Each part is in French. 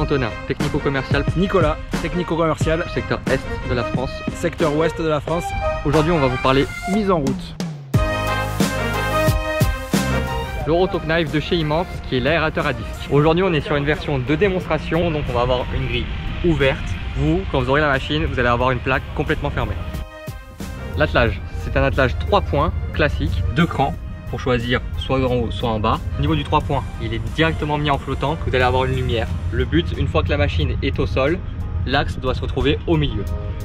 Antonin, technico-commercial. Nicolas, technico-commercial, Secteur Est de la France. secteur Ouest de la France. Aujourd'hui, on va vous parler Mise en route. le Rotoknife de chez Immense, qui est l'aérateur à disque. Aujourd'hui, on est sur une version de démonstration, donc on va avoir une grille ouverte. Vous, quand vous aurez la machine, vous allez avoir une plaque complètement fermée. L'attelage, c'est un attelage 3 points classique, 2 crans pour choisir soit en haut, soit en bas. Au niveau du 3 points, il est directement mis en flottant, vous allez avoir une lumière. Le but, une fois que la machine est au sol, l'axe doit se retrouver au milieu.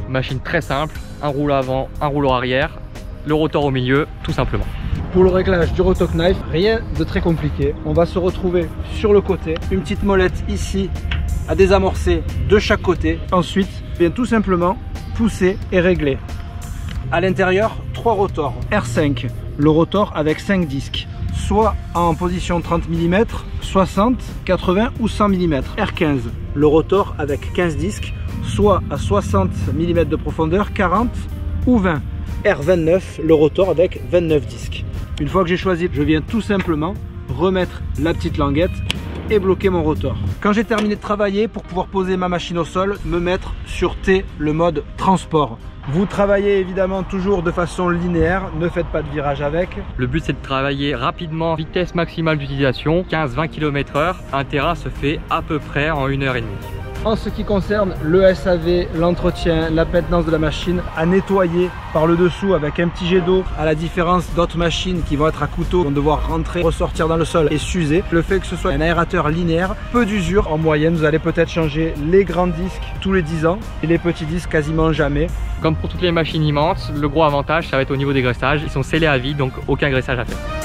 Machine très simple, un rouleau avant, un rouleau arrière, le rotor au milieu, tout simplement. Pour le réglage du Rotoknife, rien de très compliqué. On va se retrouver sur le côté, une petite molette ici à désamorcer de chaque côté. Ensuite, bien tout simplement pousser et régler. À l'intérieur, 3 rotors. R5, le rotor avec 5 disques, soit en position 30 mm, 60, 80 ou 100 mm. R15, le rotor avec 15 disques, soit à 60 mm de profondeur, 40 ou 20. R29, le rotor avec 29 disques. Une fois que j'ai choisi, je viens tout simplement remettre la petite languette et bloquer mon rotor. Quand j'ai terminé de travailler, pour pouvoir poser ma machine au sol, me mettre sur T, le mode transport. Vous travaillez évidemment toujours de façon linéaire, ne faites pas de virage avec. Le but, c'est de travailler rapidement, vitesse maximale d'utilisation, 15-20 km/h. Un terrain se fait à peu près en 1h30. En ce qui concerne le SAV, l'entretien, la maintenance de la machine, à nettoyer par le dessous avec un petit jet d'eau, à la différence d'autres machines qui vont être à couteau, vont devoir rentrer, ressortir dans le sol et s'user. Le fait que ce soit un aérateur linéaire, peu d'usure. En moyenne, vous allez peut-être changer les grands disques tous les 10 ans et les petits disques quasiment jamais. Comme pour toutes les machines Immense, le gros avantage, ça va être au niveau des graissages. Ils sont scellés à vie, donc aucun graissage à faire.